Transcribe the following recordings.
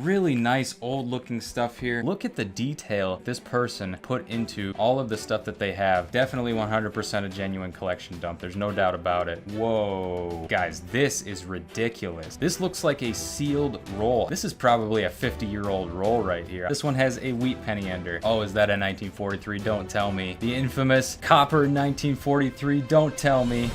Really nice old looking stuff here. Look at the detail this person put into all of the stuff that they have. Definitely 100% a genuine collection dump. There's no doubt about it. Whoa. Guys, this is ridiculous. This looks like a sealed roll. This is probably a 50-year-old roll right here. This one has a wheat penny ender. Oh, is that a 1943? Don't tell me. The infamous copper 1943. Don't tell me.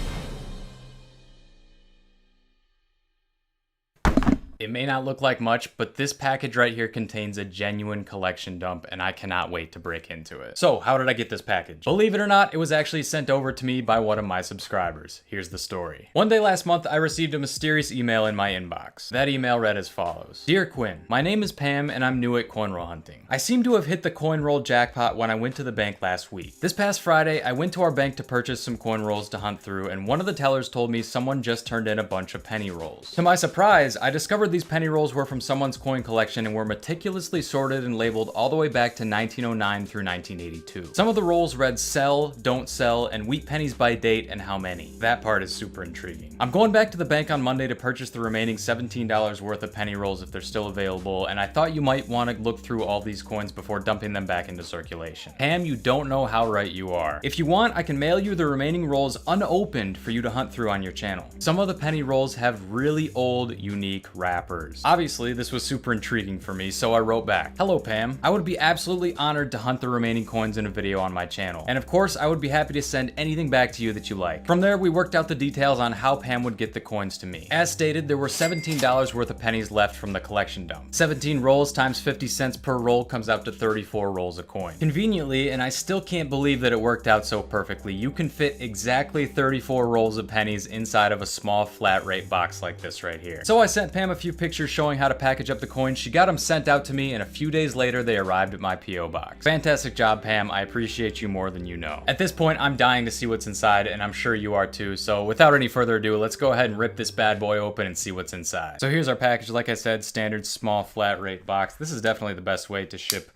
It may not look like much, but this package right here contains a genuine collection dump, and I cannot wait to break into it. So, how did I get this package? Believe it or not, it was actually sent over to me by one of my subscribers. Here's the story. One day last month, I received a mysterious email in my inbox. That email read as follows. Dear Quinn, my name is Pam, and I'm new at coin roll hunting. I seem to have hit the coin roll jackpot when I went to the bank last week. This past Friday, I went to our bank to purchase some coin rolls to hunt through, and one of the tellers told me someone just turned in a bunch of penny rolls. To my surprise, I discovered these penny rolls were from someone's coin collection and were meticulously sorted and labeled all the way back to 1909 through 1982. Some of the rolls read sell, don't sell, and wheat pennies by date and how many. That part is super intriguing. I'm going back to the bank on Monday to purchase the remaining $17 worth of penny rolls if they're still available, and I thought you might want to look through all these coins before dumping them back into circulation. Pam, you don't know how right you are. If you want, I can mail you the remaining rolls unopened for you to hunt through on your channel. Some of the penny rolls have really old, unique wrappers. Obviously, this was super intriguing for me, so I wrote back. Hello, Pam. I would be absolutely honored to hunt the remaining coins in a video on my channel. And of course, I would be happy to send anything back to you that you like. From there, we worked out the details on how Pam would get the coins to me. As stated, there were $17 worth of pennies left from the collection dump. 17 rolls times 50 cents per roll comes out to 34 rolls of coin. Conveniently, and I still can't believe that it worked out so perfectly, you can fit exactly 34 rolls of pennies inside of a small flat rate box like this right here. So I sent Pam a few pictures showing how to package up the coins. She got them sent out to me, and a few days later they arrived at my P.O. box. Fantastic job, Pam. I appreciate you more than you know. At this point, I'm dying to see what's inside, and I'm sure you are too, so without any further ado, let's go ahead and rip this bad boy open and see what's inside. So here's our package. Like I said, standard small flat rate box. This is definitely the best way to ship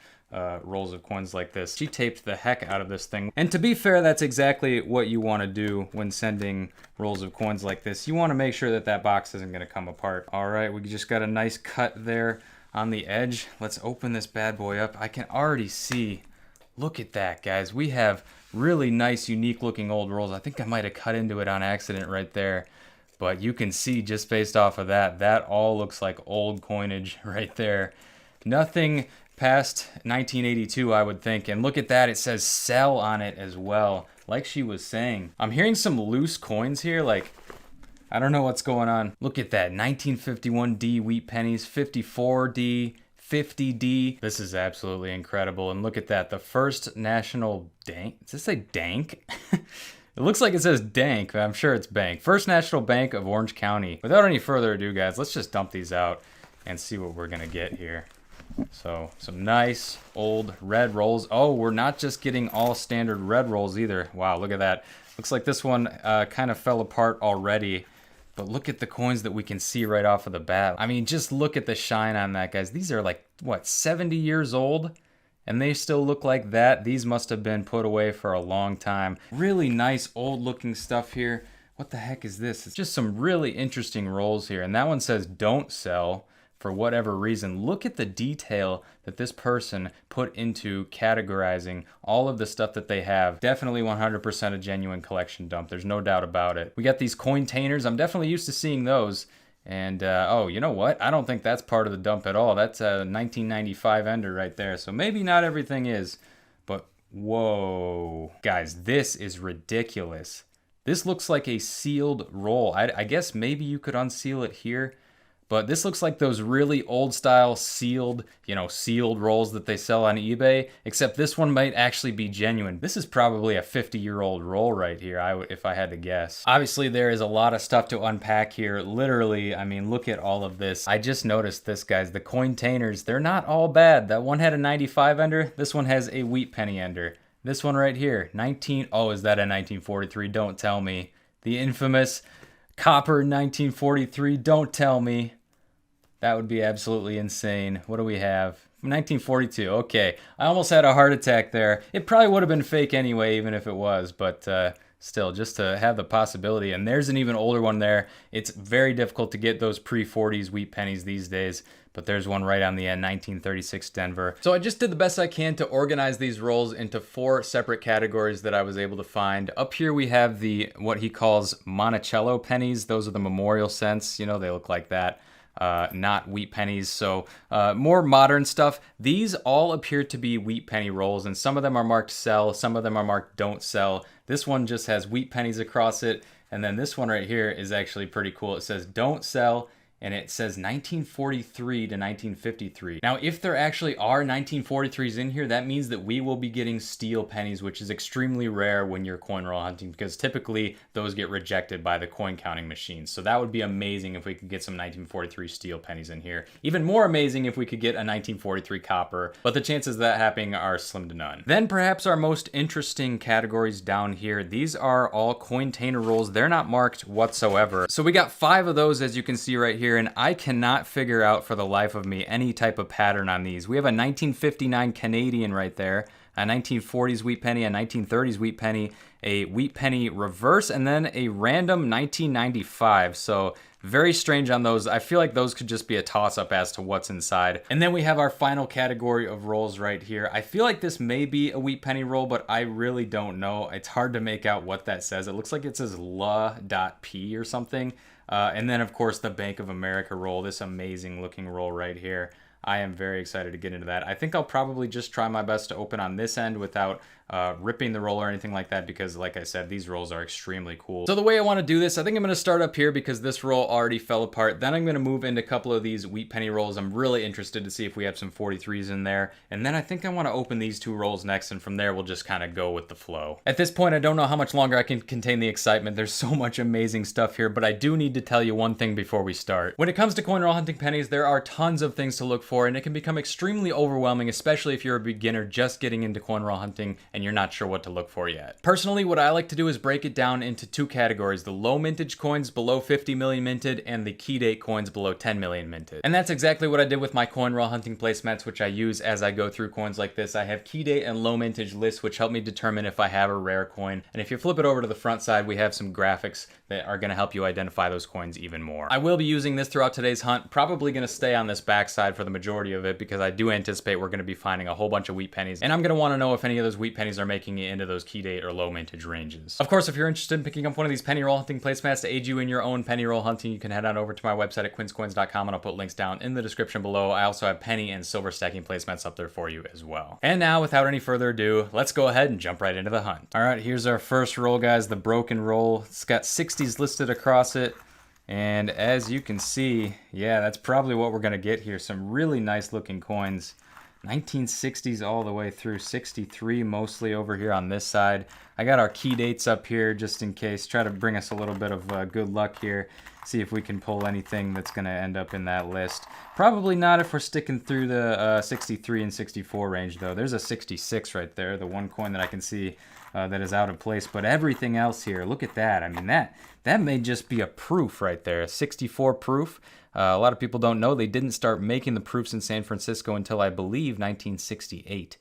rolls of coins like this. She taped the heck out of this thing. And to be fair, that's exactly what you want to do when sending rolls of coins like this. You want to make sure that that box isn't going to come apart. All right, we just got a nice cut there on the edge. Let's open this bad boy up. I can already see, look at that, guys. We have really nice, unique looking old rolls. I think I might have cut into it on accident right there. But you can see just based off of that, that all looks like old coinage right there. Nothing past 1982, I would think. And look at that, it says sell on it as well, like she was saying. I'm hearing some loose coins here, like, I don't know what's going on. Look at that, 1951D wheat pennies, 54D, 50D. This is absolutely incredible. And look at that, the First National Dank. Does this say Dank? It looks like it says Dank, but I'm sure it's Bank. First National Bank of Orange County. Without any further ado, guys, let's just dump these out and see what we're gonna get here. So, some nice old red rolls. Oh, we're not just getting all standard red rolls either. Wow, look at that. Looks like this one kind of fell apart already. But look at the coins that we can see right off of the bat. I mean, just look at the shine on that, guys. These are like, what, 70 years old? And they still look like that. These must have been put away for a long time. Really nice old looking stuff here. What the heck is this? It's just some really interesting rolls here. And that one says don't sell. For whatever reason, look at the detail that this person put into categorizing all of the stuff that they have. Definitely 100% a genuine collection dump. There's no doubt about it. We got these cointainers. I'm definitely used to seeing those. And, oh, you know what? I don't think that's part of the dump at all. That's a 1995 ender right there. So maybe not everything is, but whoa. Guys, this is ridiculous. This looks like a sealed roll. I guess maybe you could unseal it here. But this looks like those really old style sealed, sealed rolls that they sell on eBay, except this one might actually be genuine. This is probably a 50-year-old roll right here, if I had to guess. Obviously, there is a lot of stuff to unpack here. Literally, I mean, look at all of this. I just noticed this, guys. The cointainers, they're not all bad. That one had a 95 ender. This one has a wheat penny ender. This one right here, oh, is that a 1943? Don't tell me. The infamous copper 1943, don't tell me. That would be absolutely insane. What do we have? 1942, okay. I almost had a heart attack there. It probably would have been fake anyway, even if it was, but still, just to have the possibility. And there's an even older one there. It's very difficult to get those pre-40s wheat pennies these days, but there's one right on the end, 1936 Denver. So I just did the best I can to organize these rolls into 4 separate categories that I was able to find. Up here we have the, what he calls Monticello pennies. Those are the memorial cents, you know, they look like that. Not wheat pennies, so more modern stuff. These all appear to be wheat penny rolls, and some of them are marked sell, some of them are marked don't sell. This one just has wheat pennies across it, and then this one right here is actually pretty cool. It says don't sell, and it says 1943 to 1953. Now, if there actually are 1943s in here, that means that we will be getting steel pennies, which is extremely rare when you're coin roll hunting, because typically those get rejected by the coin counting machines. So that would be amazing if we could get some 1943 steel pennies in here. Even more amazing if we could get a 1943 copper, but the chances of that happening are slim to none. Then perhaps our most interesting categories down here. These are all cointainer rolls. They're not marked whatsoever. So we got 5 of those, as you can see right here, and I cannot figure out for the life of me any type of pattern on these. We have a 1959 Canadian right there, a 1940s wheat penny, a 1930s wheat penny, a wheat penny reverse, and then a random 1995. So very strange on those. I feel like those could just be a toss-up as to what's inside. And then we have our final category of rolls right here. I feel like this may be a wheat penny roll, but I really don't know. It's hard to make out what that says. It looks like it says la.p or something. And then, of course, the Bank of America roll, this amazing looking roll right here. I am very excited to get into that. I think I'll probably just try my best to open on this end without ripping the roll or anything like that, because like I said, these rolls are extremely cool. So the way I want to do this, I think I'm going to start up here because this roll already fell apart. Then I'm going to move into a couple of these wheat penny rolls. I'm really interested to see if we have some 43s in there. And then I think I want to open these 2 rolls next, and from there we'll just kind of go with the flow. At this point, I don't know how much longer I can contain the excitement. There's so much amazing stuff here, but I do need to tell you one thing before we start. When it comes to coin roll hunting pennies, there are tons of things to look for, and it can become extremely overwhelming, especially if you're a beginner just getting into coin roll hunting and you're not sure what to look for yet. Personally, what I like to do is break it down into 2 categories: the low mintage coins below 50 million minted and the key date coins below 10 million minted. And that's exactly what I did with my coin roll hunting placemats, which I use as I go through coins like this. I have key date and low mintage lists, which help me determine if I have a rare coin. And if you flip it over to the front side, we have some graphics that are going to help you identify those coins even more. I will be using this throughout today's hunt, probably going to stay on this back side for the majority of it, because I do anticipate we're going to be finding a whole bunch of wheat pennies, and I'm going to want to know if any of those wheat pennies are making it into those key date or low mintage ranges. Of course, if you're interested in picking up one of these penny roll hunting placemats to aid you in your own penny roll hunting, you can head on over to my website at quinscoins.com, and I'll put links down in the description below. I also have penny and silver stacking placemats up there for you as well. And now, without any further ado, let's go ahead and jump right into the hunt. All right, here's our first roll, guys, the broken roll. It's got 60s listed across it. And as you can see, yeah, that's probably what we're going to get here. Some really nice looking coins. 1960s all the way through, 63 mostly over here on this side. I got our key dates up here just in case. Try to bring us a little bit of good luck here. See if we can pull anything that's going to end up in that list. Probably not if we're sticking through the 63 and 64 range, though. There's a 66 right there, the one coin that I can see that is out of place. But everything else here, look at that. I mean, that may just be a proof right there, a 64 proof. A lot of people don't know they didn't start making the proofs in San Francisco until, I believe, 1968.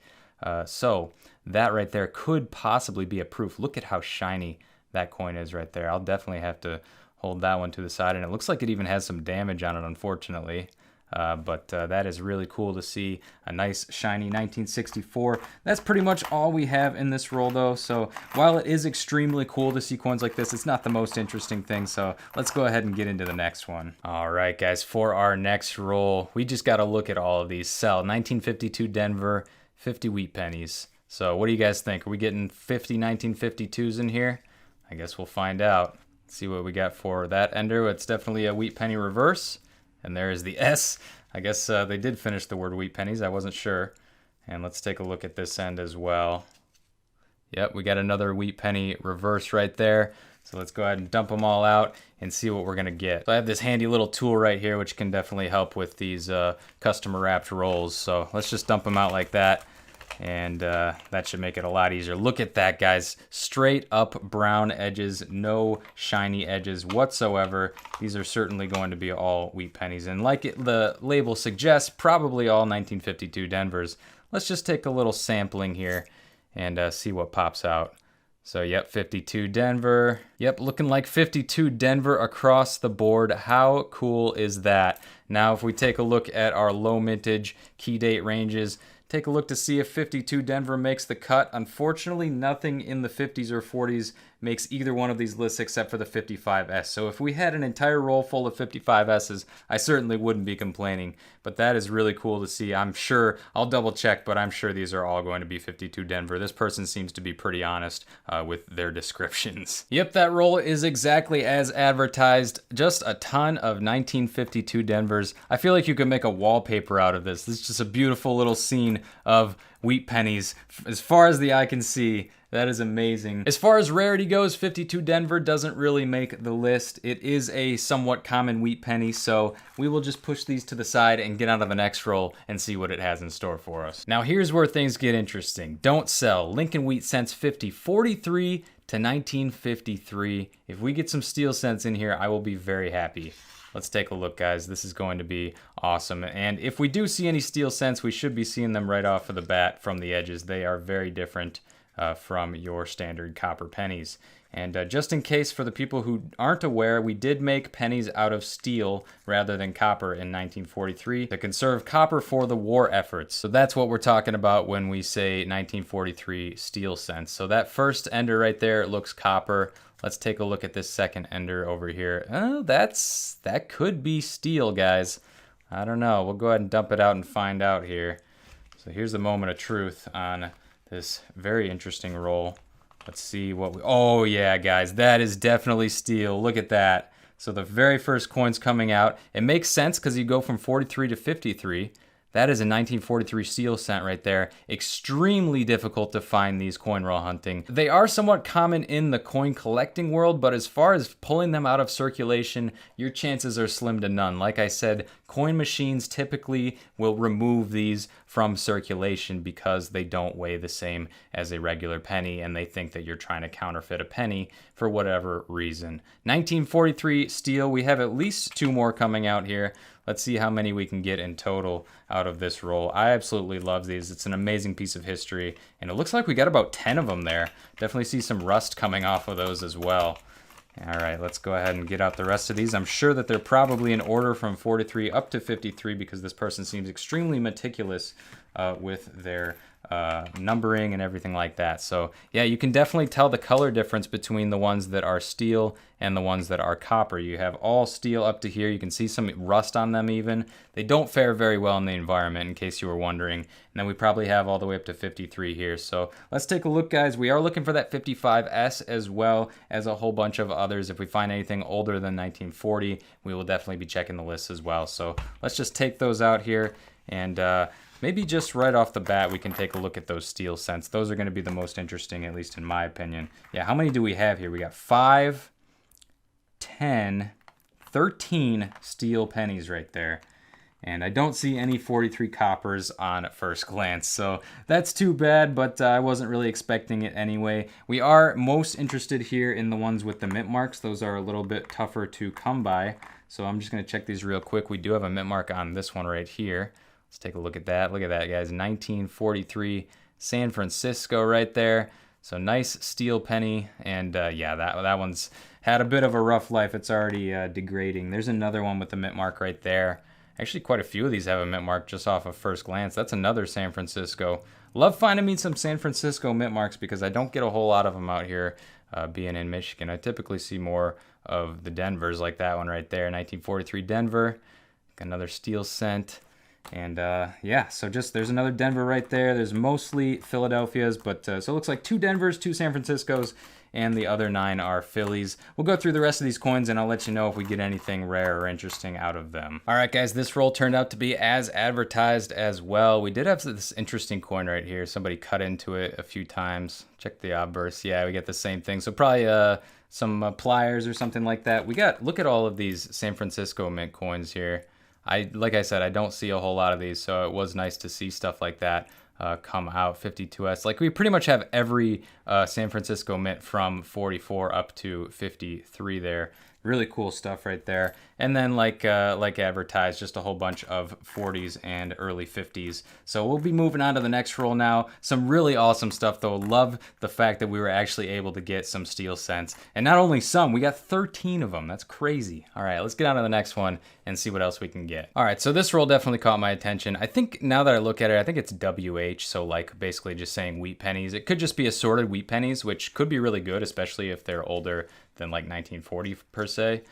So that right there could possibly be a proof. Look at how shiny that coin is right there. I'll definitely have to hold that one to the side, and it looks like it even has some damage on it, unfortunately. But that is really cool to see. A nice shiny 1964. That's pretty much all we have in this roll, though. So while it is extremely cool to see coins like this, it's not the most interesting thing. So let's go ahead and get into the next one. All right, guys, for our next roll, we just got to look at all of these. Sell 1952 Denver, 50 wheat pennies. So what do you guys think? Are we getting 50 1952s in here? I guess we'll find out. Let's see what we got for that ender. It's definitely a wheat penny reverse. And there is the S. I guess they did finish the word wheat pennies. I wasn't sure. And let's take a look at this end as well. Yep, we got another wheat penny reverse right there. So let's go ahead and dump them all out and see what we're going to get. So I have this handy little tool right here, which can definitely help with these customer wrapped rolls. So let's just dump them out like that. And that should make it a lot easier. Look at that, guys. Straight up brown edges, no shiny edges whatsoever. These are certainly going to be all wheat pennies. And like the label suggests, probably all 1952 Denvers. Let's just take a little sampling here and see what pops out. So, yep, 52 Denver. Yep, looking like 52 Denver across the board. How cool is that? Now, if we take a look at our low mintage key date ranges, take a look to see if 52 Denver makes the cut. Unfortunately, nothing in the 50s or 40s makes either one of these lists except for the 55S. So if we had an entire roll full of 55Ss, I certainly wouldn't be complaining. But that is really cool to see. I'm sure, I'll double check, but I'm sure these are all going to be 52 Denver. This person seems to be pretty honest with their descriptions. Yep, that roll is exactly as advertised. Just a ton of 1952 Denvers. I feel like you could make a wallpaper out of this. This is just a beautiful little scene of wheat pennies as far as the eye can see. That is amazing. As far as rarity goes, 52 Denver doesn't really make the list. It is a somewhat common wheat penny, so we will just push these to the side and get out of the next roll and see what it has in store for us. Now here's where things get interesting. Don't sell. Lincoln Wheat Cents 50, 43 to 1953. If we get some steel cents in here, I will be very happy. Let's take a look, guys. This is going to be awesome. And if we do see any steel cents, we should be seeing them right off of the bat from the edges. They are very different from your standard copper pennies. And just in case for the people who aren't aware, we did make pennies out of steel rather than copper in 1943 to conserve copper for the war efforts. So that's what we're talking about when we say 1943 steel cents. So that first ender right there, it looks copper. Let's take a look at this second ender over here. Oh, that could be steel, guys. I don't know. We'll go ahead and dump it out and find out here. So here's the moment of truth on this very interesting roll. Let's see what we... Oh, yeah, guys. That is definitely steel. Look at that. So the very first coin's coming out. It makes sense because you go from 43 to 53. That is a 1943 steel cent right there. Extremely difficult to find these coin roll hunting. They are somewhat common in the coin collecting world, but as far as pulling them out of circulation, your chances are slim to none. Like I said, coin machines typically will remove these from circulation because they don't weigh the same as a regular penny, and they think that you're trying to counterfeit a penny for whatever reason. 1943 steel, we have at least 2 more coming out here. Let's see how many we can get in total out of this roll. I absolutely love these. It's an amazing piece of history, and it looks like we got about 10 of them there. Definitely see some rust coming off of those as well. All right, let's go ahead and get out the rest of these. I'm sure that they're probably in order from 43 up to 53 because this person seems extremely meticulous with their numbering and everything like that. So yeah, you can definitely tell the color difference between the ones that are steel and the ones that are copper. You have all steel up to here. You can see some rust on them even. They don't fare very well in the environment, in case you were wondering. And then we probably have all the way up to 53 here. So let's take a look, guys. We are looking for that 55S as well as a whole bunch of others. If we find anything older than 1940, we will definitely be checking the list as well. So let's just take those out here, and maybe just right off the bat, we can take a look at those steel cents. Those are going to be the most interesting, at least in my opinion. Yeah, how many do we have here? We got 5, 10, 13 steel pennies right there. And I don't see any 43 coppers on first glance. So that's too bad, but I wasn't really expecting it anyway. We are most interested here in the ones with the mint marks. Those are a little bit tougher to come by. So I'm just going to check these real quick. We do have a mint mark on this one right here. Let's take a look at that. Look at that, guys. 1943 San Francisco right there. So nice steel penny. And yeah, that one's had a bit of a rough life. It's already degrading. There's another one with the mint mark right there. Actually, quite a few of these have a mint mark just off of first glance. That's another San Francisco. Love finding me some San Francisco mint marks because I don't get a whole lot of them out here being in Michigan. I typically see more of the Denvers like that one right there. 1943 Denver. Another steel cent. And yeah, so just there's another Denver right there. There's mostly Philadelphia's, but so it looks like 2 Denvers, 2 San Franciscos, and the other 9 are Phillies. We'll go through the rest of these coins and I'll let you know if we get anything rare or interesting out of them. All right, guys, this roll turned out to be as advertised as well. We did have this interesting coin right here. Somebody cut into it a few times. Check the obverse. Yeah, we get the same thing. So probably some pliers or something like that. Look at all of these San Francisco mint coins here. Like I said, I don't see a whole lot of these, so it was nice to see stuff like that come out. 52S, like we pretty much have every San Francisco mint from 44 up to 53 there Really cool stuff right there. And then like advertised, just a whole bunch of 40s and early 50s. So we'll be moving on to the next roll now. Some really awesome stuff though. Love the fact that we were actually able to get some steel cents. And not only some, we got 13 of them. That's crazy. All right, let's get on to the next one and see what else we can get. All right, so this roll definitely caught my attention. I think now that I look at it, I think it's WH, so like basically just saying wheat pennies. It could just be assorted wheat pennies, which could be really good, especially if they're older than like 1940 per se.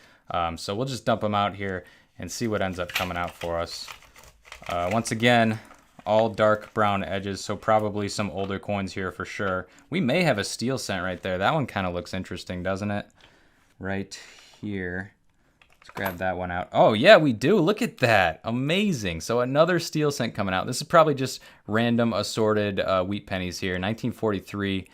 So we'll just dump them out here and see what ends up coming out for us. Once again, all dark brown edges, so probably some older coins here for sure. We may have a steel cent right there. That one kind of looks interesting, doesn't it? Right here. Let's grab that one out. Oh yeah, we do. Look at that. Amazing. So another steel cent coming out. This is probably just random assorted wheat pennies here. 1943.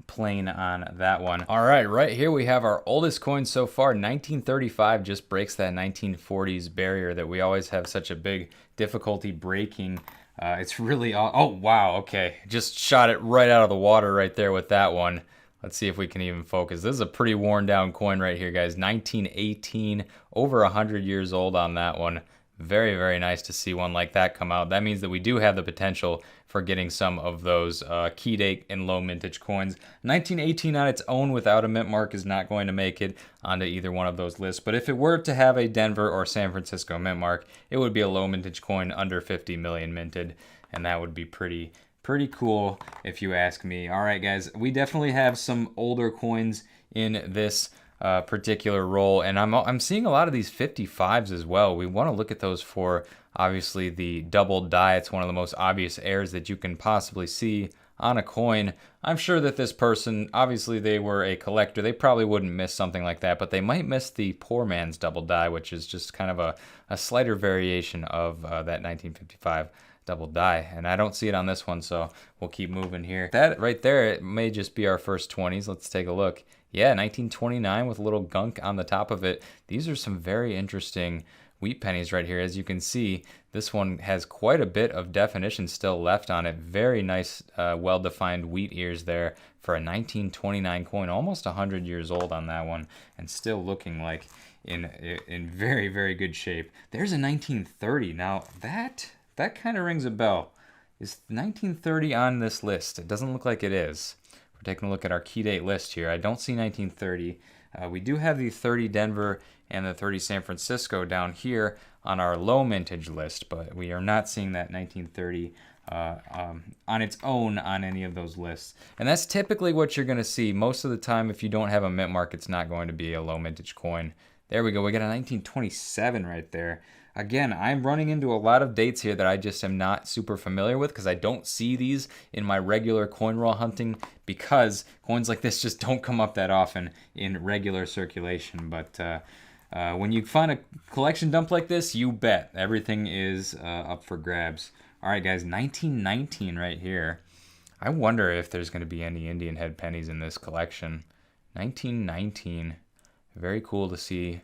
Plain on that one. All right here we have our oldest coin so far. 1935 just breaks that 1940s barrier that we always have such a big difficulty breaking. It's really, oh wow, okay. Just shot it right out of the water right there with that one. Let's see if we can even focus. This is a pretty worn down coin right here, guys. 1918, over 100 years old on that one. Very, very nice to see one like that come out. That means that we do have the potential for getting some of those key date and low mintage coins. 1918 on its own without a mint mark is not going to make it onto either one of those lists. But if it were to have a Denver or San Francisco mint mark, it would be a low mintage coin under 50 million minted. And that would be pretty cool if you ask me. All right, guys, we definitely have some older coins in this particular roll, and I'm seeing a lot of these 55s as well. We want to look at those for obviously the double die. It's one of the most obvious errors that you can possibly see on a coin. I'm sure that this person, obviously they were a collector, they probably wouldn't miss something like that, but they might miss the poor man's double die, which is just kind of a slighter variation of that 1955 double die, and I don't see it on this one, so we'll keep moving here. That right there, it may just be our first 20s. Let's take a look. Yeah, 1929 with a little gunk on the top of it. These are some very interesting wheat pennies right here. As you can see, this one has quite a bit of definition still left on it. Very nice, well-defined wheat ears there for a 1929 coin, almost 100 years old on that one, and still looking like in very, very good shape. There's a 1930. Now, that kind of rings a bell. Is 1930 on this list? It doesn't look like it is. We're taking a look at our key date list here. I don't see 1930. We do have the 30 Denver and the 30 San Francisco down here on our low mintage list, but we are not seeing that 1930 on its own on any of those lists. And that's typically what you're going to see. Most of the time, if you don't have a mint mark, it's not going to be a low mintage coin. There we go. We got a 1927 right there. Again, I'm running into a lot of dates here that I just am not super familiar with because I don't see these in my regular coin roll hunting because coins like this just don't come up that often in regular circulation. But when you find a collection dump like this, you bet everything is up for grabs. All right, guys, 1919 right here. I wonder if there's going to be any Indian head pennies in this collection. 1919. Very cool to see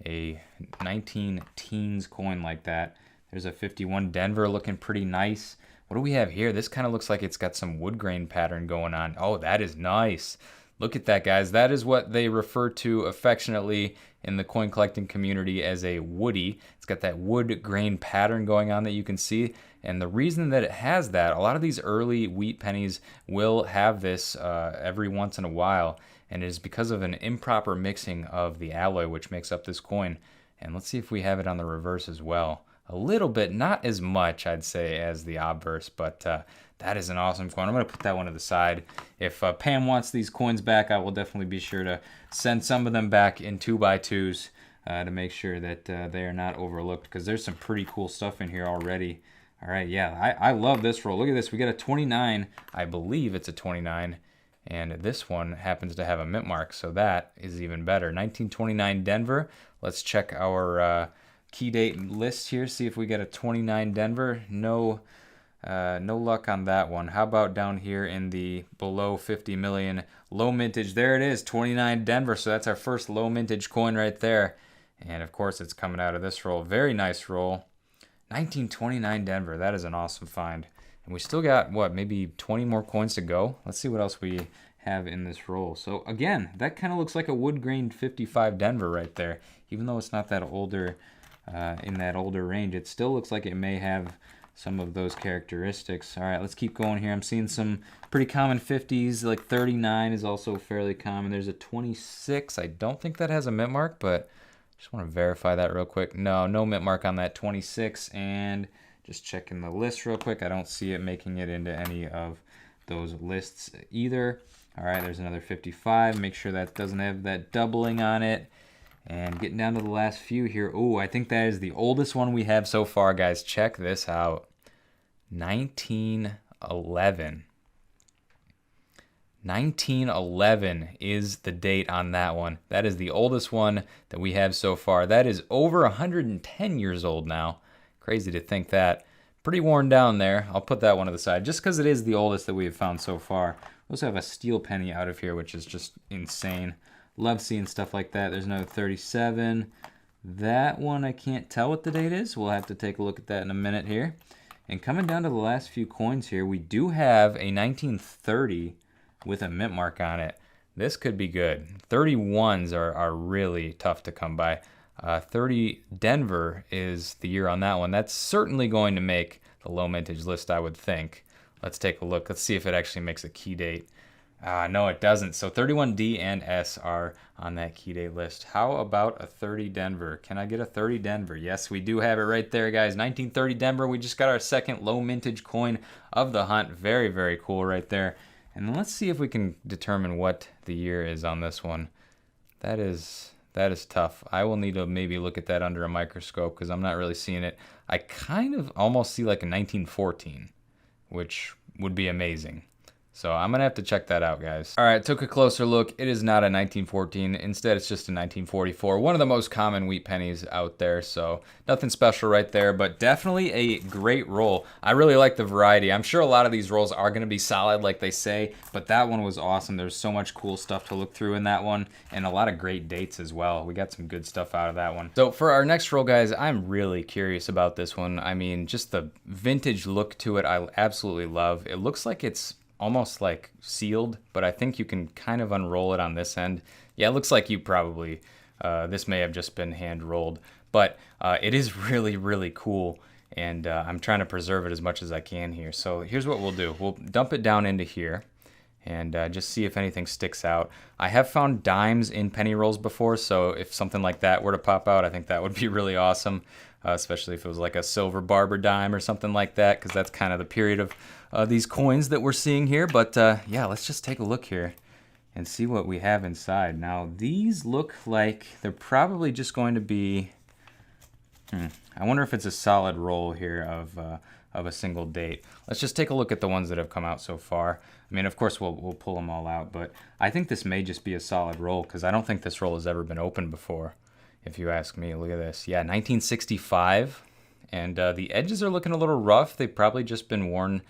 a 19 teens coin like that. There's a 51 Denver looking pretty nice. What do we have here? This kind of looks like it's got some wood grain pattern going on. Oh, that is nice. Look at that, guys. That is what they refer to affectionately in the coin collecting community as a woody. It's got that wood grain pattern going on that you can see. And the reason that it has that, a lot of these early wheat pennies will have this every once in a while. And it is because of an improper mixing of the alloy which makes up this coin. And let's see if we have it on the reverse as well. A little bit, not as much, I'd say, as the obverse, but that is an awesome coin. I'm going to put that one to the side. If Pam wants these coins back, I will definitely be sure to send some of them back in 2x2s to make sure that they are not overlooked, because there's some pretty cool stuff in here already. All right, yeah, I love this roll. Look at this. We got a 29. I believe it's a 29. And this one happens to have a mint mark, so that is even better. 1929 Denver. Let's check our key date list here, see if we get a 29 Denver. No luck on that one. How about down here in the below 50 million low mintage? There it is, 29 Denver. So that's our first low mintage coin right there. And of course, it's coming out of this roll. Very nice roll. 1929 Denver. That is an awesome find. And we still got, what, maybe 20 more coins to go? Let's see what else we have in this roll. So again, that kind of looks like a wood grain 55 Denver right there. Even though it's not that older, in that older range, it still looks like it may have some of those characteristics. All right, let's keep going here. I'm seeing some pretty common 50s, like 39 is also fairly common. There's a 26. I don't think that has a mint mark, but just want to verify that real quick. No mint mark on that 26. And just checking the list real quick. I don't see it making it into any of those lists either. All right, there's another 55. Make sure that doesn't have that doubling on it. And getting down to the last few here. Oh, I think that is the oldest one we have so far, guys. Check this out. 1911. 1911 is the date on that one. That is the oldest one that we have so far. That is over 110 years old now. Crazy to think that. Pretty worn down there. I'll put that one to the side just because it is the oldest that we have found so far. We also have a steel penny out of here, which is just insane. Love seeing stuff like that. There's another 37. That one I can't tell what the date is. We'll have to take a look at that in a minute here. And coming down to the last few coins here, we do have a 1930 with a mint mark on it. This could be good. 31s are really tough to come by. 30 Denver is the year on that one. That's certainly going to make the low mintage list, I would think. Let's take a look. Let's see if it actually makes a key date. No, it doesn't. So 31D and S are on that key date list. How about a 30 Denver? Can I get a 30 Denver? Yes, we do have it right there, guys. 1930 Denver. We just got our second low mintage coin of the hunt. Very, very cool right there. And then let's see if we can determine what the year is on this one. That is tough. I will need to maybe look at that under a microscope because I'm not really seeing it. I kind of almost see like a 1914, which would be amazing. So I'm going to have to check that out, guys. All right, took a closer look. It is not a 1914. Instead, it's just a 1944. One of the most common wheat pennies out there, so nothing special right there, but definitely a great roll. I really like the variety. I'm sure a lot of these rolls are going to be solid, like they say, but that one was awesome. There's so much cool stuff to look through in that one, and a lot of great dates as well. We got some good stuff out of that one. So for our next roll, guys, I'm really curious about this one. I mean, just the vintage look to it, I absolutely love. It looks like it's almost like sealed, but I think you can kind of unroll it on this end. Yeah, it looks like you probably, this may have just been hand rolled, but it is really, really cool. And I'm trying to preserve it as much as I can here. So here's what we'll do. We'll dump it down into here and just see if anything sticks out. I have found dimes in penny rolls before, so if something like that were to pop out, I think that would be really awesome, especially if it was like a silver barber dime or something like that, because that's kind of the period of these coins that we're seeing here. But yeah, let's just take a look here and see what we have inside. Now, these look like they're probably just going to be, I wonder if it's a solid roll here of a single date. Let's just take a look at the ones that have come out so far. I mean, of course, we'll pull them all out, but I think this may just be a solid roll because I don't think this roll has ever been opened before, if you ask me. Look at this. Yeah, 1965, and the edges are looking a little rough. They've probably just been worn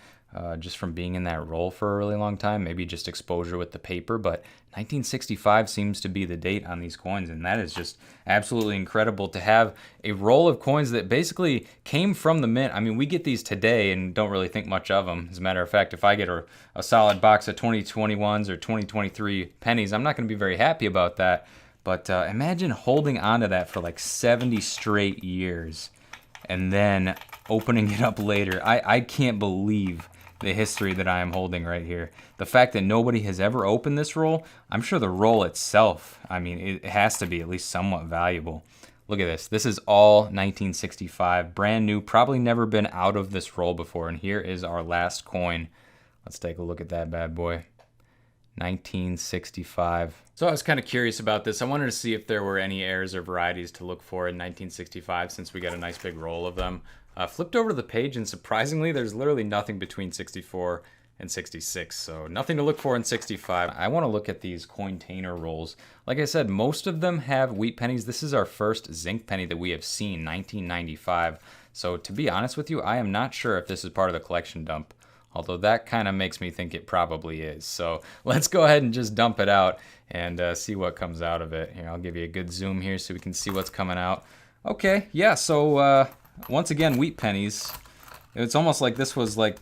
just from being in that roll for a really long time, maybe just exposure with the paper, but 1965 seems to be the date on these coins, and that is just absolutely incredible to have a roll of coins that basically came from the mint. I mean, we get these today and don't really think much of them. As a matter of fact, if I get a solid box of 2021s or 2023 pennies, I'm not going to be very happy about that, but imagine holding on to that for like 70 straight years and then opening it up later. I can't believe the history that I am holding right here. The fact that nobody has ever opened this roll, I'm sure the roll itself, I mean, it has to be at least somewhat valuable. Look at this. This is all 1965, brand new, probably never been out of this roll before. And here is our last coin. Let's take a look at that bad boy. 1965. So I was kind of curious about this. I wanted to see if there were any heirs or varieties to look for in 1965 since we got a nice big roll of them. Flipped over to the page, and surprisingly, there's literally nothing between 64 and 66, so nothing to look for in 65. I want to look at these cointainer rolls. Like I said, most of them have wheat pennies. This is our first zinc penny that we have seen, 1995. So to be honest with you, I am not sure if this is part of the collection dump, although that kind of makes me think it probably is. So let's go ahead and just dump it out and see what comes out of it. Here, I'll give you a good zoom here so we can see what's coming out. Okay, yeah, so once again, wheat pennies. It's almost like this was like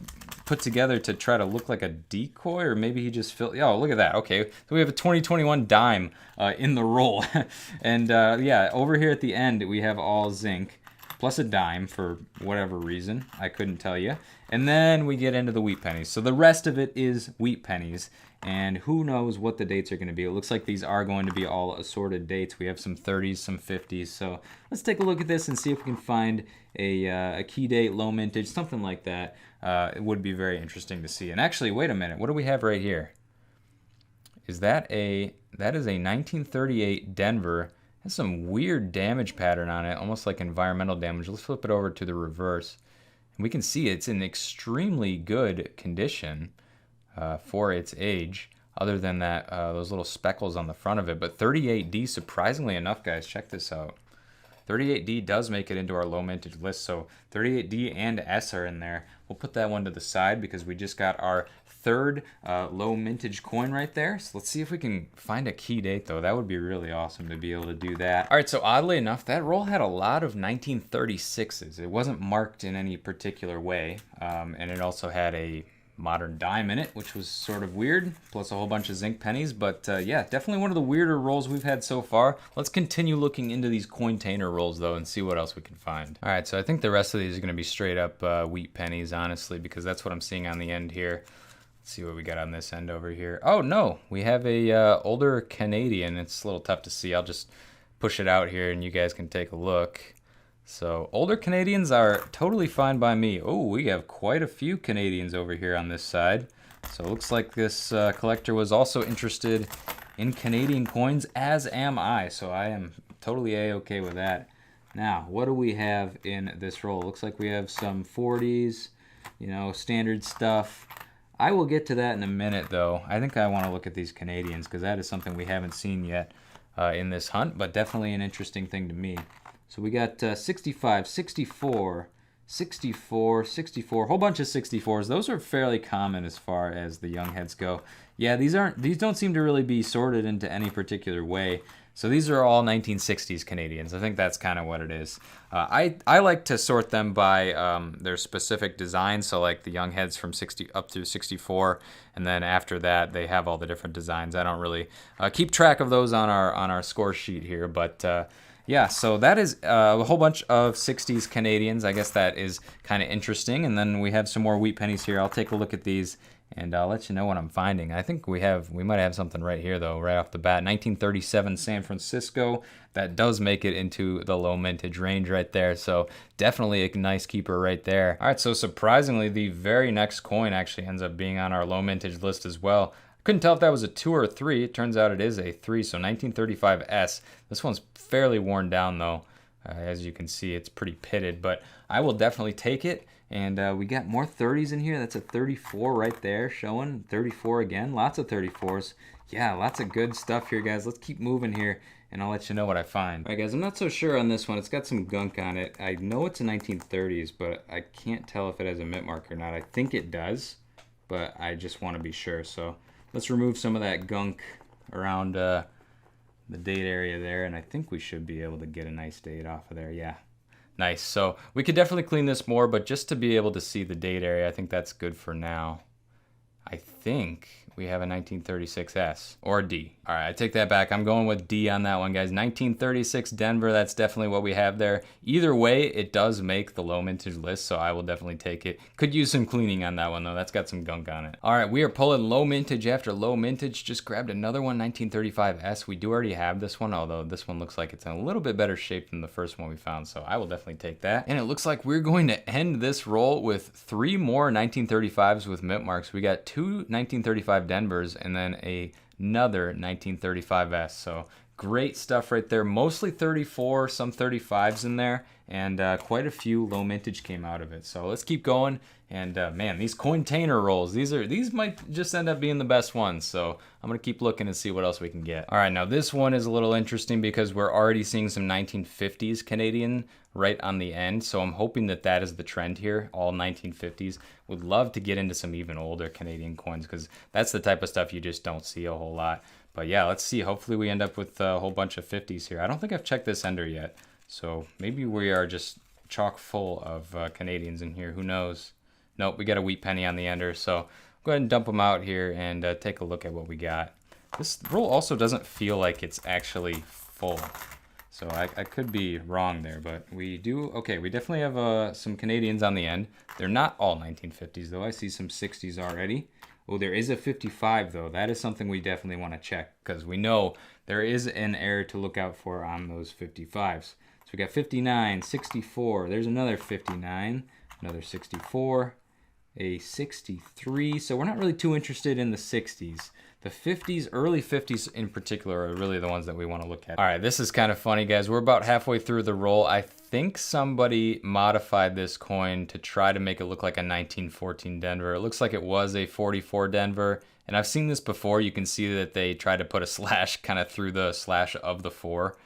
put together to try to look like a decoy, or maybe he just filled. Oh, look at that. Okay, so we have a 2021 dime in the roll. And yeah, over here at the end, we have all zinc, plus a dime for whatever reason. I couldn't tell you. And then we get into the wheat pennies. So the rest of it is wheat pennies. And who knows what the dates are going to be. It looks like these are going to be all assorted dates. We have some 30s, some 50s. So let's take a look at this and see if we can find a key date, low mintage, something like that. It would be very interesting to see. And actually, wait a minute. What do we have right here? That is a 1938 Denver. Has some weird damage pattern on it, almost like environmental damage. Let's flip it over to the reverse. And we can see it's in extremely good condition for its age, other than that those little speckles on the front of it. But 38D, surprisingly enough, guys, check this out. 38D does make it into our low mintage list, so 38D and S are in there. We'll put that one to the side because we just got our third low mintage coin right there. So let's see if we can find a key date, though. That would be really awesome to be able to do that. All right, so oddly enough, that roll had a lot of 1936s. It wasn't marked in any particular way, and it also had a modern dime in it, which was sort of weird, plus a whole bunch of zinc pennies. But yeah, definitely one of the weirder rolls we've had so far. Let's continue looking into these cointainer rolls, though, and see what else we can find. All right, so I think the rest of these are going to be straight up wheat pennies, honestly, because that's what I'm seeing on the end here. Let's see what we got on this end over here. Oh, no, we have a older Canadian. It's a little tough to see. I'll just push it out here, and you guys can take a look. So older Canadians are totally fine by me. Oh, we have quite a few Canadians over here on this side. So it looks like this collector was also interested in Canadian coins, as am I. So I am totally A-okay with that. Now, what do we have in this roll? Looks like we have some 40s, you know, standard stuff. I will get to that in a minute, though. I think I want to look at these Canadians because that is something we haven't seen yet in this hunt, but definitely an interesting thing to me. So we got 65, 64, 64, 64, whole bunch of 64s. Those are fairly common as far as the young heads go. Yeah, these don't seem to really be sorted into any particular way. So these are all 1960s Canadians. I think that's kind of what it is. I like to sort them by their specific design. So like the young heads from 60 up through 64, and then after that they have all the different designs. I don't really keep track of those on our score sheet here, but yeah, so that is a whole bunch of 60s Canadians. I guess that is kind of interesting. And then we have some more wheat pennies here. I'll take a look at these and I'll let you know what I'm finding. I think we might have something right here, though, right off the bat. 1937 San Francisco. That does make it into the low mintage range right there. So definitely a nice keeper right there. All right, so surprisingly, the very next coin actually ends up being on our low mintage list as well. Couldn't tell if that was a 2 or a 3. It turns out it is a 3, so 1935S. This one's fairly worn down, though. As you can see, it's pretty pitted, but I will definitely take it. And we got more 30s in here. That's a 34 right there, showing 34 again. Lots of 34s. Yeah, lots of good stuff here, guys. Let's keep moving here, and I'll let you know what I find. All right, guys, I'm not so sure on this one. It's got some gunk on it. I know it's a 1930s, but I can't tell if it has a mint mark or not. I think it does, but I just want to be sure, so let's remove some of that gunk around the date area there, and I think we should be able to get a nice date off of there. Yeah, nice. So we could definitely clean this more, but just to be able to see the date area, I think that's good for now. I think we have a 1936S or D. All right, I take that back. I'm going with D on that one, guys. 1936 Denver, that's definitely what we have there. Either way, it does make the low mintage list, so I will definitely take it. Could use some cleaning on that one, though. That's got some gunk on it. All right, we are pulling low mintage after low mintage. Just grabbed another one, 1935S. We do already have this one, although this one looks like it's in a little bit better shape than the first one we found, so I will definitely take that. And it looks like we're going to end this roll with 3 more 1935s with mint marks. We got 2 1935 Denvers and then another 1935S. So great stuff right there. Mostly 34, some 35s in there, and quite a few low mintage came out of it. So let's keep going. And man, these cointainer rolls, these might just end up being the best ones. So I'm gonna keep looking and see what else we can get. All right, now this one is a little interesting because we're already seeing some 1950s Canadian right on the end. So I'm hoping that that is the trend here, all 1950s. Would love to get into some even older Canadian coins because that's the type of stuff you just don't see a whole lot. But yeah, let's see. Hopefully we end up with a whole bunch of 50s here. I don't think I've checked this ender yet. So maybe we are just chock full of Canadians in here. Who knows? Nope, we got a wheat penny on the ender. So go ahead and dump them out here and take a look at what we got. This roll also doesn't feel like it's actually full. So I could be wrong there, but we do, okay, we definitely have some Canadians on the end. They're not all 1950s though. I see some 60s already. Oh, there is a 55 though. That is something we definitely want to check because we know there is an error to look out for on those 55s. So we got 59, 64, there's another 59, another 64, a 63. So we're not really too interested in the 60s. The 50s, early 50s in particular, are really the ones that we want to look at. All right, this is kind of funny, guys. We're about halfway through the roll. I think somebody modified this coin to try to make it look like a 1914 Denver. It looks like it was a 44 Denver, and I've seen this before. You can see that they tried to put a slash kind of through the slash of the 4.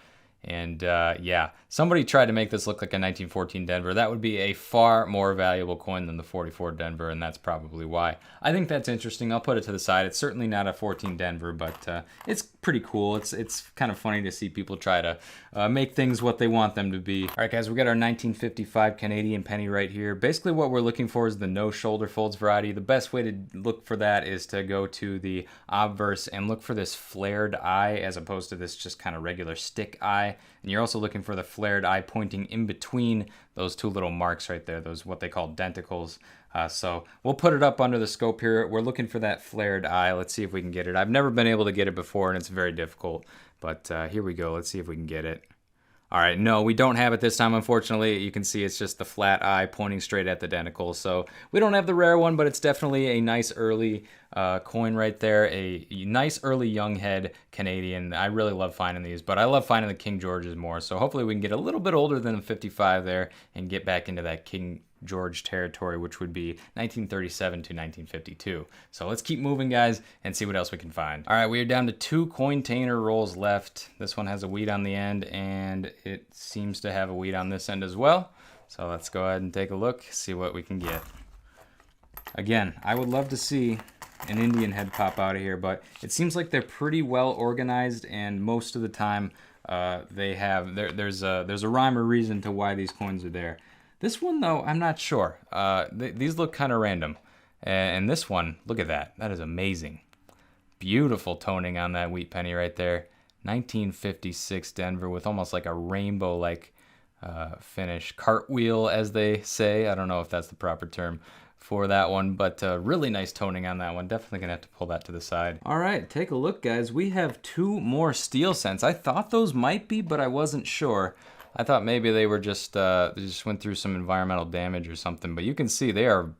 And yeah, somebody tried to make this look like a 1914 Denver. That would be a far more valuable coin than the 44 Denver, and that's probably why. I think that's interesting. I'll put it to the side. It's certainly not a 14 Denver, but it's pretty cool. It's kind of funny to see people try to make things what they want them to be. All right, guys, we got our 1955 Canadian penny right here. Basically what we're looking for is the no shoulder folds variety. The best way to look for that is to go to the obverse and look for this flared eye as opposed to this just kind of regular stick eye. And you're also looking for the flared eye pointing in between those two little marks right there, those what they call denticles. So we'll put it up under the scope here. We're looking for that flared eye. Let's see if we can get it. I've never been able to get it before, and it's very difficult. But here we go. Let's see if we can get it. All right, no, we don't have it this time, unfortunately. You can see it's just the flat eye pointing straight at the denticles. So we don't have the rare one, but it's definitely a nice early coin right there. A nice early young head Canadian. I really love finding these, but I love finding the King Georges more. So hopefully we can get a little bit older than the 55 there and get back into that King George territory, which would be 1937 to 1952. So let's keep moving, guys, and see what else we can find. All right, we are down to 2 cointainer rolls left. This one has a wheat on the end, and it seems to have a wheat on this end as well. So let's go ahead and take a look, see what we can get. Again, I would love to see an Indian head pop out of here, but it seems like they're pretty well organized, and most of the time they have there's a rhyme or reason to why these coins are there. This one, though, I'm not sure. These look kind of random. And this one, look at that. That is amazing. Beautiful toning on that wheat penny right there. 1956 Denver with almost like a rainbow-like finish. Cartwheel, as they say. I don't know if that's the proper term for that one, but really nice toning on that one. Definitely going to have to pull that to the side. All right, take a look, guys. We have 2 more steel cents. I thought those might be, but I wasn't sure. I thought maybe they were just they just went through some environmental damage or something, but you can see they are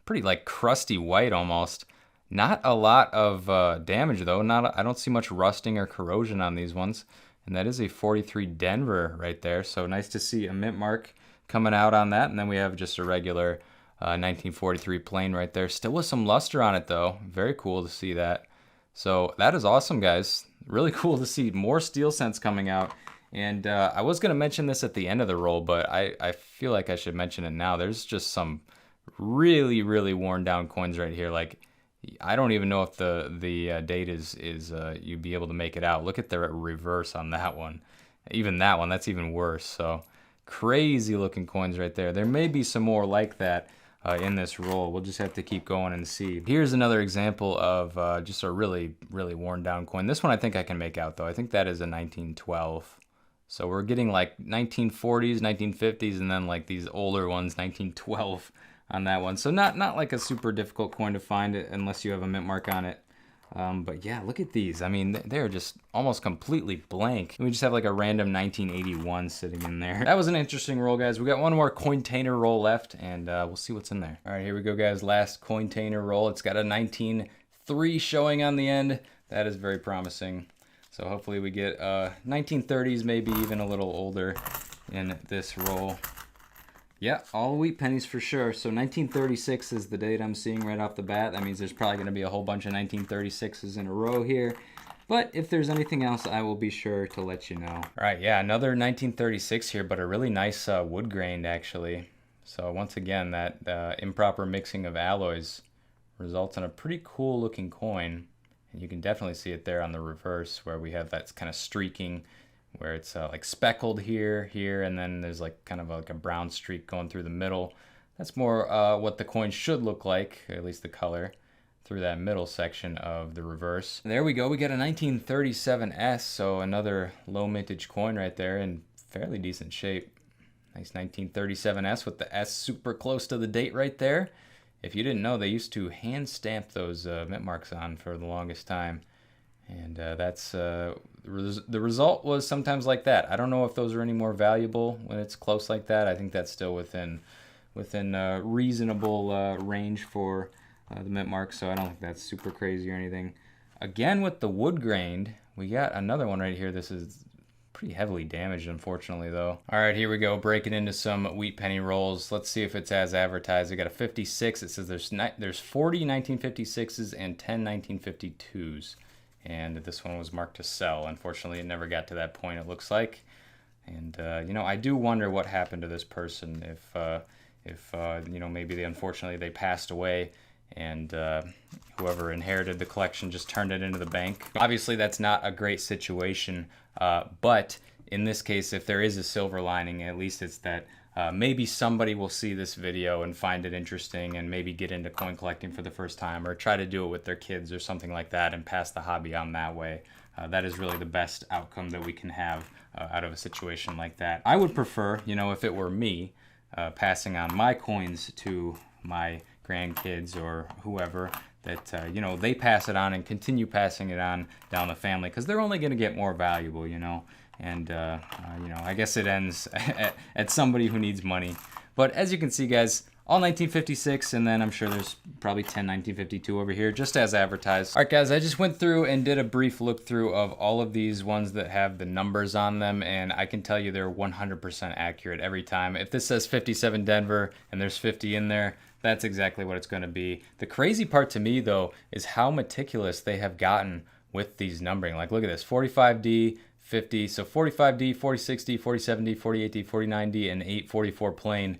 pretty like crusty white almost. Not a lot of damage though. I don't see much rusting or corrosion on these ones, and that is a 43 Denver right there. So nice to see a mint mark coming out on that, and then we have just a regular 1943 plain right there. Still with some luster on it though. Very cool to see that. So that is awesome, guys. Really cool to see more steel cents coming out. And I was going to mention this at the end of the roll, but I feel like I should mention it now. There's just some really, really worn down coins right here. Like, I don't even know if the date is you'd be able to make it out. Look at the reverse on that one. Even that one, that's even worse. So crazy looking coins right there. There may be some more like that in this roll. We'll just have to keep going and see. Here's another example of just a really, really worn down coin. This one I think I can make out though. I think that is a 1912. So we're getting like 1940s, 1950s, and then like these older ones, 1912 on that one. So not like a super difficult coin to find it unless you have a mint mark on it. But yeah, look at these. I mean, they're just almost completely blank. We just have like a random 1981 sitting in there. That was an interesting roll, guys. We got one more cointainer roll left, and we'll see what's in there. All right, here we go, guys. Last cointainer roll. It's got a 1903 showing on the end. That is very promising. So hopefully we get 1930s, maybe even a little older in this roll. Yeah, all wheat pennies for sure. So 1936 is the date I'm seeing right off the bat. That means there's probably going to be a whole bunch of 1936s in a row here. But if there's anything else, I will be sure to let you know. All right, yeah, another 1936 here, but a really nice wood grained actually. So once again, that improper mixing of alloys results in a pretty cool looking coin. And you can definitely see it there on the reverse where we have that kind of streaking where it's like speckled here, and then there's like kind of like a brown streak going through the middle. That's more what the coin should look like, at least the color, through that middle section of the reverse. There we go, we got a 1937S, so another low mintage coin right there in fairly decent shape. Nice 1937S with the S super close to the date right there. If you didn't know, they used to hand stamp those mint marks on for the longest time. And that's the result was sometimes like that. I don't know if those are any more valuable when it's close like that. I think that's still within reasonable range for the mint marks, so I don't think that's super crazy or anything. Again, with the wood grained, we got another one right here. This is pretty heavily damaged, unfortunately, though. All right, here we go, breaking into some wheat penny rolls. Let's see if it's as advertised. I got a 56. It says there's 40 1956s and 10 1952s. And this one was marked to sell. Unfortunately, it never got to that point, it looks like. And, you know, I do wonder what happened to this person if you know, maybe unfortunately they passed away and whoever inherited the collection just turned it into the bank. Obviously, that's not a great situation, but in this case, if there is a silver lining, at least it's that maybe somebody will see this video and find it interesting and maybe get into coin collecting for the first time, or try to do it with their kids or something like that and pass the hobby on that way. That is really the best outcome that we can have out of a situation like that. I would prefer, you know, if it were me, passing on my coins to my grandkids or whoever, that you know, they pass it on and continue passing it on down the family, because they're only going to get more valuable, you know. And you know, I guess it ends at somebody who needs money. But as you can see, guys, all 1956, and then I'm sure there's probably 10 1952 over here, just as advertised. All right, guys, I just went through and did a brief look through of all of these ones that have the numbers on them, and I can tell you they're 100% accurate every time. If this says 57 Denver and there's 50 in there, that's exactly what it's going to be. The crazy part to me, though, is how meticulous they have gotten with these numbering. Like, look at this, 45D, 50, so 45D, 46D, 47D, 48D, 49D, and 844 plain.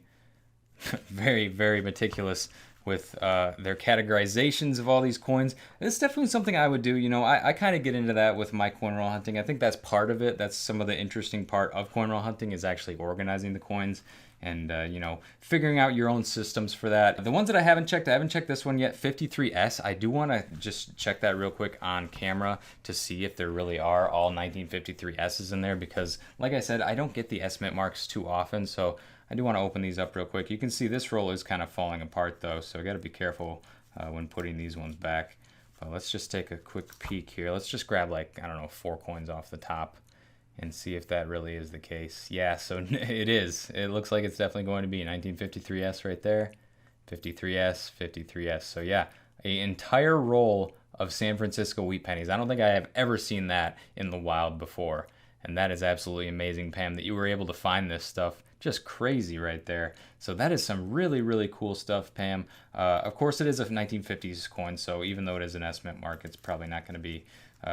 Very, very meticulous with their categorizations of all these coins. It's definitely something I would do. You know, I kind of get into that with my coin roll hunting. I think that's part of it. That's some of the interesting part of coin roll hunting, is actually organizing the coins and, you know, figuring out your own systems for that. The ones that I haven't checked this one yet, 53S. I do want to just check that real quick on camera to see if there really are all 1953S's in there, because, like I said, I don't get the S mint marks too often, so I do want to open these up real quick. You can see this roll is kind of falling apart, though, so I got to be careful when putting these ones back. But let's just take a quick peek here. Let's just grab, like, I don't know, 4 coins off the top and see if that really is the case. Yeah, so it is. It looks like it's definitely going to be 1953S right there. 53S, 53S. So yeah, an entire roll of San Francisco wheat pennies. I don't think I have ever seen that in the wild before. And that is absolutely amazing, Pam, that you were able to find this stuff. Just crazy right there. So that is some really, really cool stuff, Pam. Of course, it is a 1950s coin, so even though it is an S mint mark, it's probably not going to be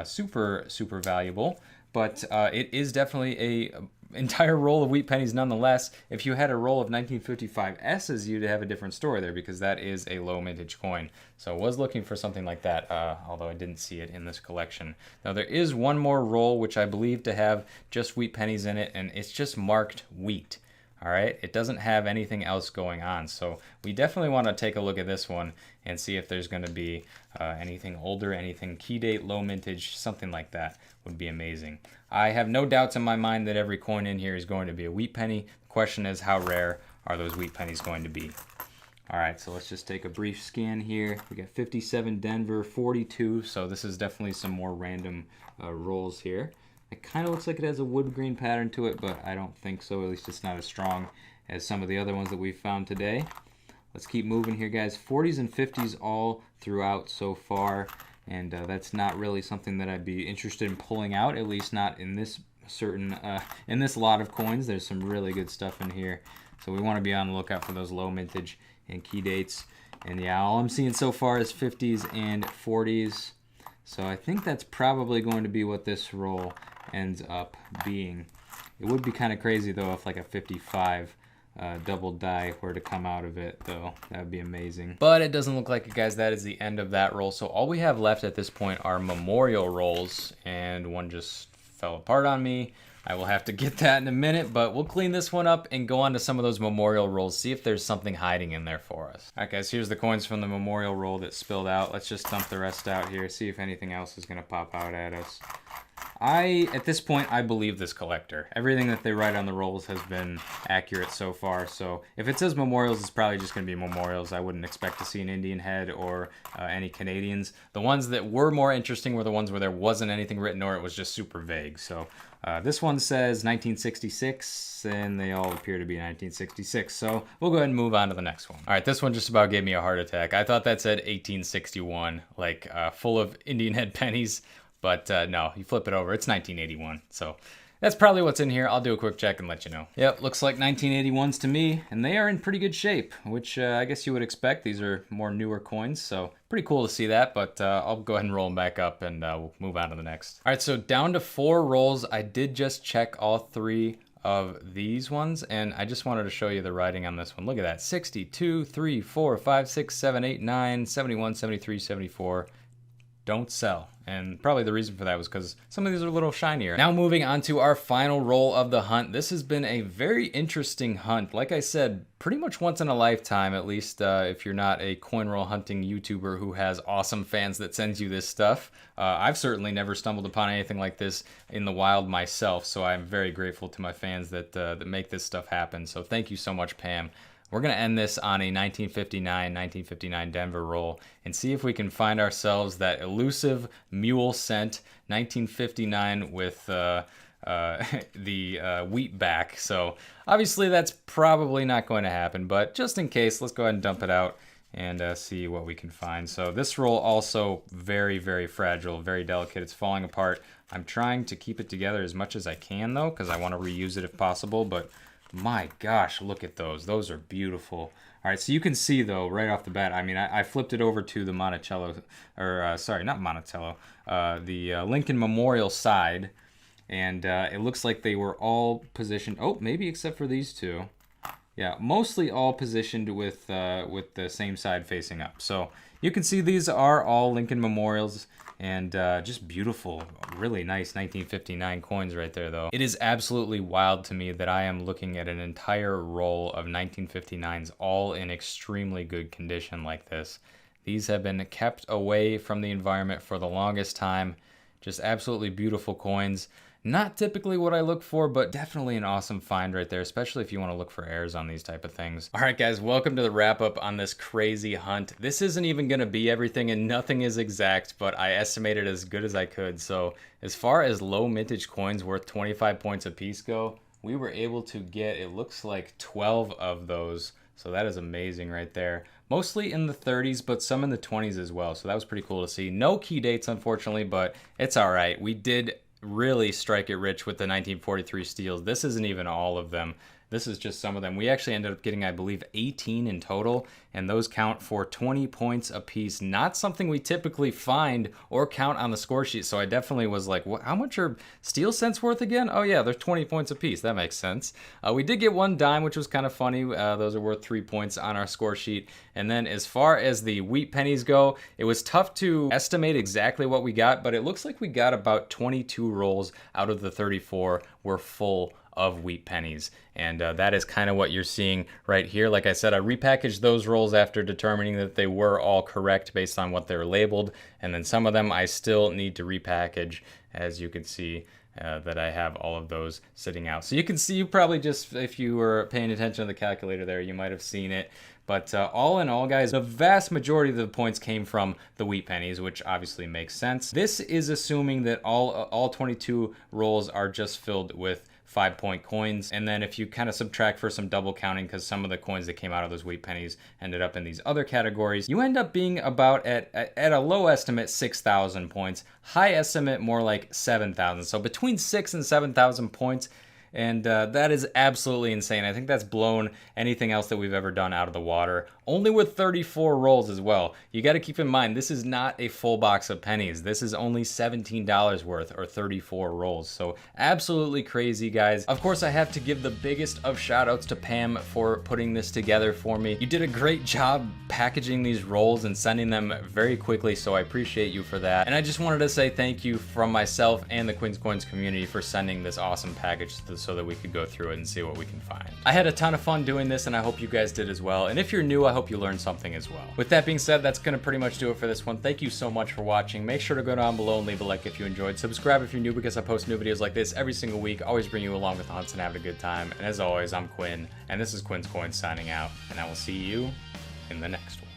super, super valuable. But it is definitely a entire roll of wheat pennies nonetheless. If you had a roll of 1955S's, you'd have a different story there, because that is a low mintage coin. So I was looking for something like that, although I didn't see it in this collection. Now there is one more roll, which I believe to have just wheat pennies in it, and it's just marked wheat. All right, it doesn't have anything else going on. So we definitely want to take a look at this one and see if there's going to be anything older, anything key date, low mintage, something like that would be amazing. I have no doubts in my mind that every coin in here is going to be a wheat penny. The question is, how rare are those wheat pennies going to be? All right, so let's just take a brief scan here. We got 57 Denver, 42. So this is definitely some more random rolls here. It kind of looks like it has a wood grain pattern to it, but I don't think so. At least it's not as strong as some of the other ones that we've found today. Let's keep moving here, guys. 40s and 50s all throughout so far, and that's not really something that I'd be interested in pulling out, at least not in this certain, in this lot of coins. There's some really good stuff in here, so we want to be on the lookout for those low mintage and key dates. And yeah, all I'm seeing so far is 50s and 40s, so I think that's probably going to be what this roll ends up being. It would be kind of crazy though if like a 55 double die were to come out of it, though. That would be amazing. But it doesn't look like it, guys. That is the end of that roll. So all we have left at this point are memorial rolls, and one just fell apart on me. I will have to get that in a minute, but we'll clean this one up and go on to some of those memorial rolls, see if there's something hiding in there for us. All right, guys, here's the coins from the memorial roll that spilled out. Let's just dump the rest out here, see if anything else is gonna pop out at us. At this point, I believe this collector. Everything that they write on the rolls has been accurate so far, so if it says memorials, it's probably just gonna be memorials. I wouldn't expect to see an Indian head or any Canadians. The ones that were more interesting were the ones where there wasn't anything written or it was just super vague. So this one says 1966, and they all appear to be 1966. So we'll go ahead and move on to the next one. All right, this one just about gave me a heart attack. I thought that said 1861, like full of Indian head pennies. But no, you flip it over, it's 1981. So that's probably what's in here. I'll do a quick check and let you know. Yep, looks like 1981s to me, and they are in pretty good shape, which I guess you would expect. These are more newer coins, so pretty cool to see that, but I'll go ahead and roll them back up and we'll move on to the next. All right, so down to 4 rolls. I did just check all 3 of these ones, and I just wanted to show you the writing on this one. Look at that, 62, 3, 4, 5, 6, 7, 8, 9, 71, 73, 74. Don't sell. And probably the reason for that was because some of these are a little shinier. Now moving on to our final roll of the hunt. This has been a very interesting hunt. Like I said, pretty much once in a lifetime, at least if you're not a coin roll hunting YouTuber who has awesome fans that sends you this stuff. I've certainly never stumbled upon anything like this in the wild myself, so I'm very grateful to my fans that make this stuff happen. So thank you so much, Pam. We're going to end this on a 1959 Denver roll and see if we can find ourselves that elusive mule scent 1959 with the wheat back. So obviously that's probably not going to happen, but just in case, let's go ahead and dump it out and see what we can find. So this roll also very, very fragile, very delicate. It's falling apart. I'm trying to keep it together as much as I can though, because I want to reuse it if possible, but my gosh, look at those. Those are beautiful. All right, so you can see, though, right off the bat, I mean, I flipped it over to the Monticello, or sorry, not Monticello, the Lincoln Memorial side, and it looks like they were all positioned, oh, maybe except for these two. Yeah, mostly all positioned with the same side facing up. So you can see these are all Lincoln Memorials, and just beautiful, really nice 1959 coins right there, though. It is absolutely wild to me that I am looking at an entire roll of 1959s all in extremely good condition like this. These have been kept away from the environment for the longest time. Just absolutely beautiful coins. Not typically what I look for, but definitely an awesome find right there, especially if you want to look for errors on these type of things. All right, guys, welcome to the wrap up on this crazy hunt. This isn't even going to be everything and nothing is exact, but I estimated as good as I could. So as far as low mintage coins worth 25 points a piece go, we were able to get, it looks like 12 of those. So that is amazing right there. Mostly in the 30s, but some in the 20s as well. So that was pretty cool to see. No key dates, unfortunately, but it's all right. We did really strike it rich with the 1943 steals. This isn't even all of them. This is just some of them. We actually ended up getting, I believe, 18 in total, and those count for 20 points a piece. Not something we typically find or count on the score sheet, so I definitely was like, what, how much are steel cents worth again? Oh yeah, they're 20 points a piece. That makes sense. We did get 1 dime, which was kind of funny. Those are worth 3 points on our score sheet. And then as far as the wheat pennies go, it was tough to estimate exactly what we got, but it looks like we got about 22 rolls out of the 34 were full of wheat pennies, and that is kind of what you're seeing right here. Like I said, I repackaged those rolls after determining that they were all correct based on what they're labeled, and then some of them I still need to repackage, as you can see that I have all of those sitting out. So you can see, you probably just, if you were paying attention to the calculator there, you might have seen it. But all in all, guys, the vast majority of the points came from the wheat pennies, which obviously makes sense. This is assuming that all 22 rolls are just filled with 5-point coins, and then if you kind of subtract for some double counting, because some of the coins that came out of those wheat pennies ended up in these other categories, you end up being about at a low estimate 6,000 points, high estimate more like 7,000. So between 6,000 and 7,000 points, and that is absolutely insane. I think that's blown anything else that we've ever done out of the water. only with 34 rolls as well. You got to keep in mind, this is not a full box of pennies. This is only $17 worth, or 34 rolls. So absolutely crazy, guys. Of course, I have to give the biggest of shout outs to Pam for putting this together for me. You did a great job packaging these rolls and sending them very quickly, so I appreciate you for that. And I just wanted to say thank you from myself and the Quin Coins community for sending this awesome package so that we could go through it and see what we can find. I had a ton of fun doing this, and I hope you guys did as well. And if you're new, I hope you learned something as well. With that being said, that's gonna pretty much do it for this one. Thank you so much for watching. Make sure to go down below and leave a like if you enjoyed. Subscribe if you're new, because I post new videos like this every single week. Always bring you along with the hunts and having a good time. And as always, I'm Quinn, and this is Quin Coins signing out, and I will see you in the next one.